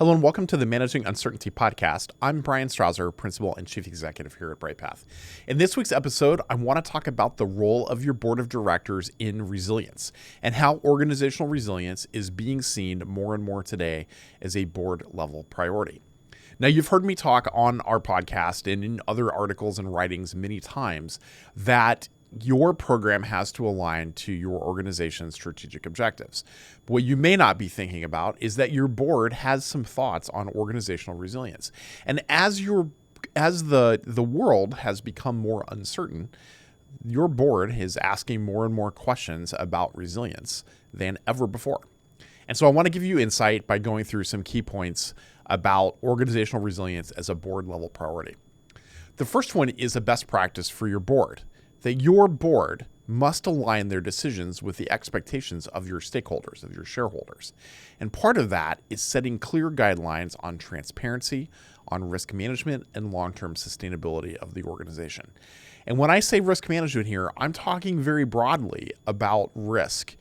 Hello and welcome to the Managing Uncertainty podcast. I'm Bryan Strawser, Principal and Chief Executive here at Bryghtpath. In this week's episode, I want to talk about the role of your board of directors in resilience and how organizational resilience is being seen more and more today as a board level priority. Now, you've heard me talk on our podcast and in other articles and writings many times that your program has to align to your organization's strategic objectives. But what you may not be thinking about is that your board has some thoughts on organizational resilience. And as the world has become more uncertain, your board is asking more and more questions about resilience than ever before. And so I want to give you insight by going through some key points about organizational resilience as a board level priority. The first one is a best practice for your board, that your board must align their decisions with the expectations of your stakeholders, of your shareholders. And part of that is setting clear guidelines on transparency, on risk management, and long-term sustainability of the organization. And when I say risk management here, I'm talking very broadly about risk,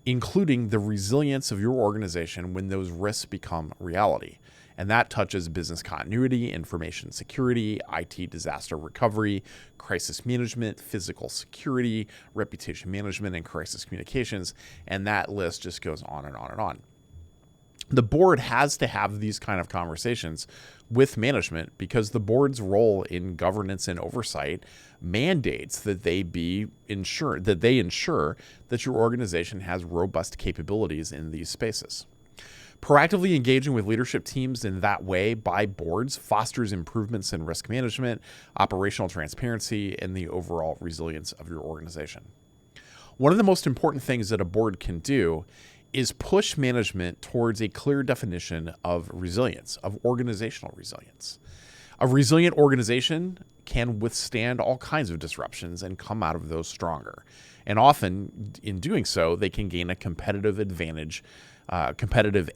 including the resilience of your organization when those risks become reality. And that touches business continuity, information security, IT disaster recovery, crisis management, physical security, reputation management, and crisis communications. And that list just goes on and on and on. The board has to have these kind of conversations with management because the board's role in governance and oversight mandates that they ensure that your organization has robust capabilities in these spaces. Proactively engaging with leadership teams in that way by boards fosters improvements in risk management, operational transparency, and the overall resilience of your organization. One of the most important things that a board can do is push management towards a clear definition of resilience, of organizational resilience. A resilient organization can withstand all kinds of disruptions and come out of those stronger. And often, in doing so, they can gain a competitive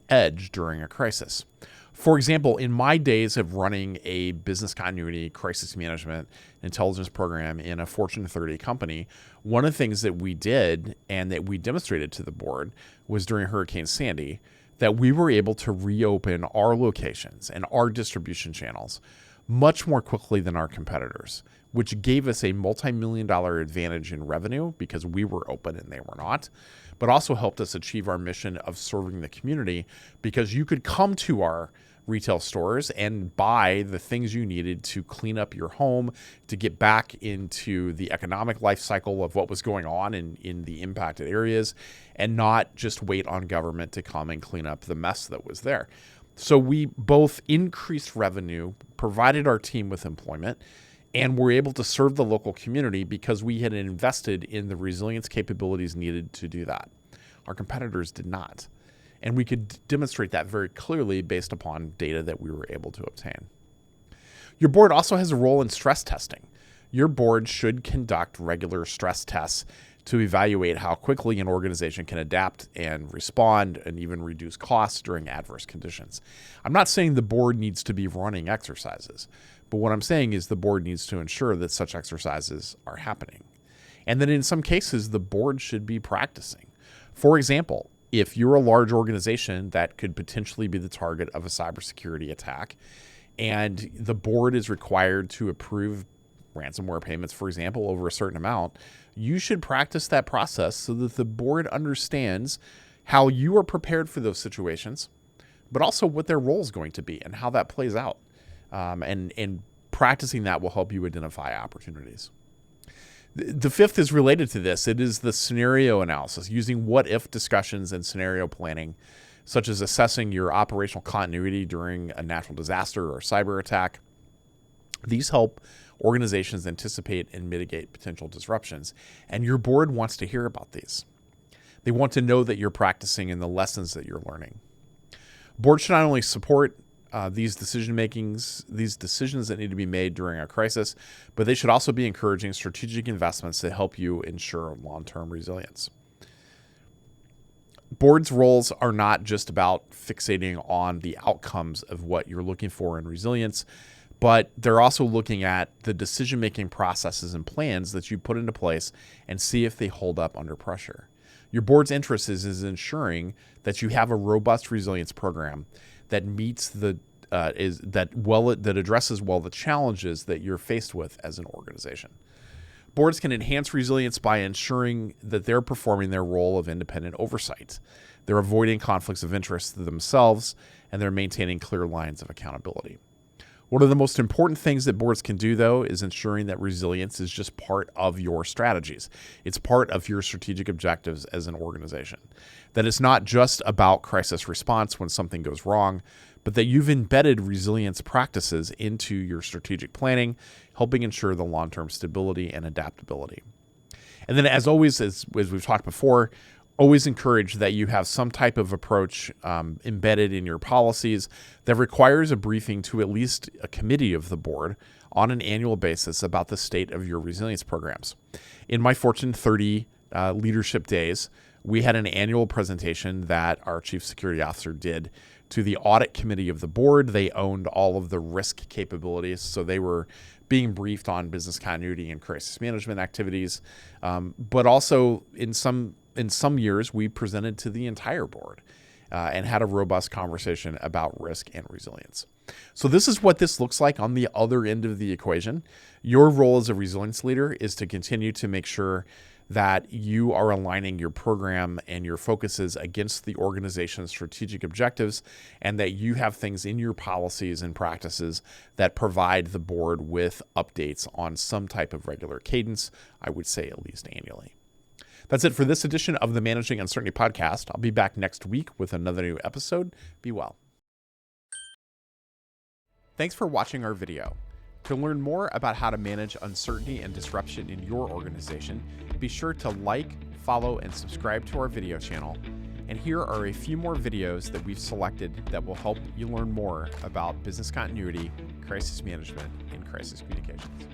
edge during a crisis. For example, in my days of running a business continuity, crisis management, intelligence program in a Fortune 30 company, one of the things that we did and that we demonstrated to the board was during Hurricane Sandy that we were able to reopen our locations and our distribution channels much more quickly than our competitors, which gave us a multi-million-dollar advantage in revenue because we were open and they were not, but also helped us achieve our mission of serving the community because you could come to our retail stores and buy the things you needed to clean up your home, to get back into the economic life cycle of what was going on in the impacted areas, and not just wait on government to come and clean up the mess that was there. So we both increased revenue, provided our team with employment, and were able to serve the local community because we had invested in the resilience capabilities needed to do that. Our competitors did not. And we could demonstrate that very clearly based upon data that we were able to obtain. Your board also has a role in stress testing. Your board should conduct regular stress tests to evaluate how quickly an organization can adapt and respond and even reduce costs during adverse conditions. I'm not saying the board needs to be running exercises, but what I'm saying is the board needs to ensure that such exercises are happening. And that in some cases, the board should be practicing. For example, if you're a large organization that could potentially be the target of a cybersecurity attack, and the board is required to approve ransomware payments, for example, over a certain amount, you should practice that process so that the board understands how you are prepared for those situations, but also what their role is going to be and how that plays out. And practicing that will help you identify opportunities. The fifth is related to this. It is the scenario analysis, using what-if discussions and scenario planning, such as assessing your operational continuity during a natural disaster or cyber attack. These help organizations anticipate and mitigate potential disruptions, and your board wants to hear about these. They want to know that you're practicing and the lessons that you're learning. Boards should not only support these decisions that need to be made during a crisis, but they should also be encouraging strategic investments that help you ensure long-term resilience. Boards' roles are not just about fixating on the outcomes of what you're looking for in resilience, but they're also looking at the decision-making processes and plans that you put into place and see if they hold up under pressure. Your board's interest is ensuring that you have a robust resilience program that meets that addresses well the challenges that you're faced with as an organization. Boards can enhance resilience by ensuring that they're performing their role of independent oversight. They're avoiding conflicts of interest themselves, and they're maintaining clear lines of accountability. One of the most important things that boards can do, though, is ensuring that resilience is just part of your strategies. It's part of your strategic objectives as an organization. That it's not just about crisis response when something goes wrong, but that you've embedded resilience practices into your strategic planning, helping ensure the long-term stability and adaptability. And then, as always, as we've talked before, always encourage that you have some type of approach embedded in your policies that requires a briefing to at least a committee of the board on an annual basis about the state of your resilience programs. In my Fortune 30 leadership days, we had an annual presentation that our chief security officer did to the audit committee of the board. They owned all of the risk capabilities, so they were being briefed on business continuity and crisis management activities. But also in some years, we presented to the entire board and had a robust conversation about risk and resilience. So this is what this looks like on the other end of the equation. Your role as a resilience leader is to continue to make sure that you are aligning your program and your focuses against the organization's strategic objectives, and that you have things in your policies and practices that provide the board with updates on some type of regular cadence, I would say at least annually. That's it for this edition of the Managing Uncertainty podcast. I'll be back next week with another new episode. Be well. Thanks for watching our video. To learn more about how to manage uncertainty and disruption in your organization, be sure to like, follow, and subscribe to our video channel. And here are a few more videos that we've selected that will help you learn more about business continuity, crisis management, and crisis communications.